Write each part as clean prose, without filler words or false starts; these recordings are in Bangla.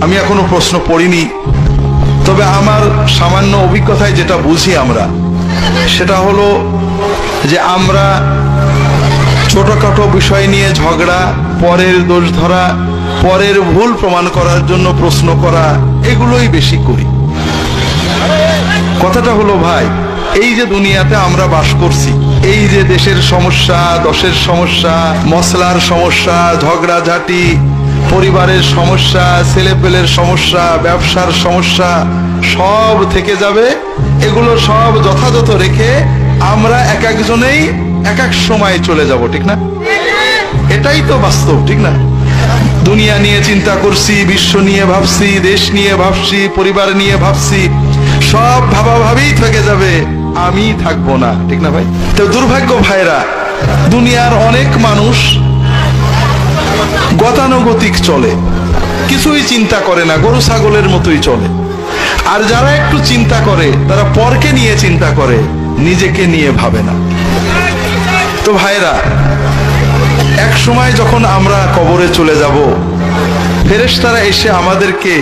আমি এখনো প্রশ্ন পড়িনি, তবে আমার সামান্য অভিজ্ঞতায় যেটা বুঝি আমরা, সেটা হলো যে আমরা ছোটখাটো বিষয় নিয়ে ঝগড়া, পরের দোষ ধরা, পরের ভুল প্রমাণ করার জন্য প্রশ্ন করা, এগুলোই বেশি করি। কথাটা হলো ভাই, এই যে দুনিয়াতে আমরা বাস করছি, এই যে দেশের সমস্যা, দশের সমস্যা, মশলার সমস্যা, ঝগড়াঝাটি, পরিবারের সমস্যা, ছেলেপেলের সমস্যা, ব্যবসার সমস্যা, সব থেকে যাবে। এগুলো সব যথাযথ রেখে আমরা এক একজনেই এক এক সময় চলে যাব, ঠিক না? এটাই তো বাস্তব, ঠিক না? দুনিয়া নিয়ে চিন্তা করছি, বিশ্ব নিয়ে ভাবছি, দেশ নিয়ে ভাবছি, পরিবার নিয়ে ভাবছি, সব ভাবাভাবি থেকে যাবে, আমি থাকবো না, ঠিক না ভাই? তো দুর্ভাগ্য ভাইরা, দুনিয়ার অনেক মানুষ গতানুগতিক চলে, কিছুই চিন্তা করে না, গরু ছাগলের মতোই চলে। আর যারা একটু চিন্তা করে, তারা পরকে নিয়ে চিন্তা করে, নিজেকে নিয়ে ভাবে না। তো ভাইরা, এক সময় যখন আমরা কবরে চলে যাব, ফেরেশতারা এসে আমাদেরকে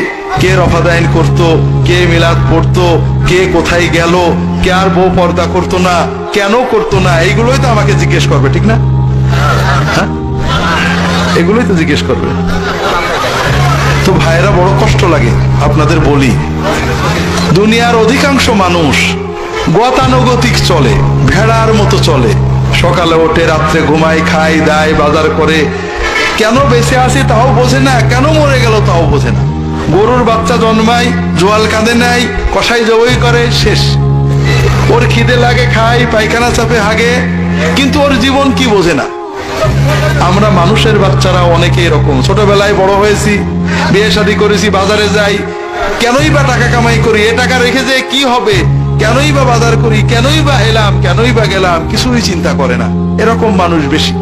কে রফাদাইন করত, কে মিলাদ পড়তো, কে কোথায় গেল, কে আর বউ পর্দা করতো না, কেন করতো না, এইগুলোই তো আমাকে জিজ্ঞেস করবে, ঠিক না? হ্যাঁ, এগুলোই তো জিজ্ঞেস করবে। তো ভাইরা, বড় কষ্ট লাগে আপনাদের বলি, দুনিয়ার অধিকাংশ মানুষ গতানুগতিক চলে, ভেড়ার মতো চলে। সকালে ওঠে, রাত্রে ঘুমায়, খায়, দায়, বাজার করে, কেন বেঁচে আছে তাও বোঝে না, কেন মরে গেল তাও বোঝে না। গরুর বাচ্চা জন্মায়, জোয়াল কাঁদে নাই, কষাই জবই করে, শেষ। ওর খিদে লাগে, খায়, পায়খানা চাপে, হাগে, কিন্তু ওর জীবন কি বোঝে না। আমরা মানুষের বাচ্চারা অনেকে এরকম, ছোটবেলায় বড় হয়েছি, বিয়ে শাদী করেছি, বাজারে যাই, কেনই বা টাকা কামাই করি, এ টাকা রেখে যে কি হবে, কেনই বা বাজার করি, কেনই বা এলাম, কেনই বা গেলাম, কিছুই চিন্তা করে না। এরকম মানুষ বেশি।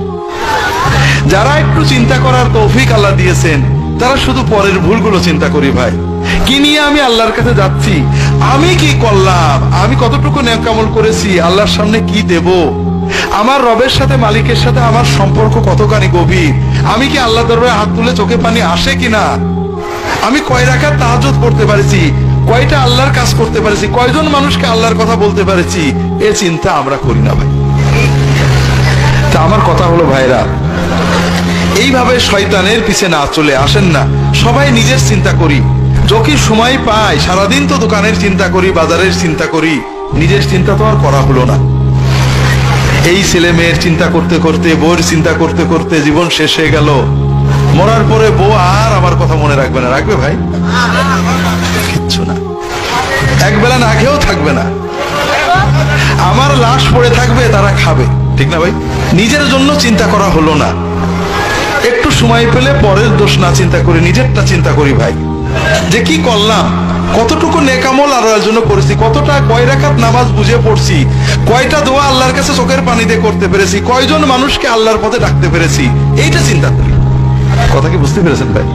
যারা একটু চিন্তা করার তৌফিক আল্লাহ দিয়েছেন, তারা শুধু পরের ভুলগুলো চিন্তা করি। ভাই, কি নিয়ে আমি আল্লাহর কাছে যাচ্ছি, আমি কি করলাম, আমি কতটুকু নেক আমল করেছি, আল্লাহর সামনে কি দেব, আমার রবের সাথে, মালিকের সাথে আমার সম্পর্ক কতখানি গভীর, আমি কি আল্লাহ দরবারে হাত তুলে চোখে পানি আসে কিনা, আমি কয় রাকাত তাহাজ্জুদ পড়তে পারেছি, কয়টা আল্লাহর কাজ করতে পারেছি, কয়জন মানুষকে আল্লাহর কথা বলতে পারেছি, এ চিন্তা আমরা করি না ভাই। তা আমার কথা হলো ভাইরা, এইভাবে শয়তানের পিছে না চলে আসেন না, সবাই নিজের চিন্তা করি। যখন সময় পাই, সারাদিন তো দোকানের চিন্তা করি, বাজারের চিন্তা করি, নিজের চিন্তা তো আর করা হলো না। এই ছেলে মেয়ের চিন্তা করতে করতে, বউয়ের চিন্তা করতে করতে জীবন শেষ হয়ে গেল। মরার পরে বউ আর আমার কথা মনে রাখবে না, রাখবে ভাই? কিচ্ছু না, একবেলা না খেয়েও থাকবে না, আমার লাশ পড়ে থাকবে, তারা খাবে, ঠিক না ভাই? নিজের জন্য চিন্তা করা হলো না। একটু সময় পেলে পরের দোষ না চিন্তা করি, নিজেরটা চিন্তা করি ভাই, যে কি করলাম, কতটুকু নেকামল আল্লাহর জন্য করেছি, কতটা, কয় রাকাত নামাজ বুঝে পড়ছি, কয়টা দোয়া আল্লাহর কাছে চোখের পানি দিয়ে করতে পেরেছি, কয়জন মানুষকে আল্লাহর পথে ডাকতে পেরেছি, এইটা চিন্তা করি। কথা কি বুঝতে পেরেছেন ভাই?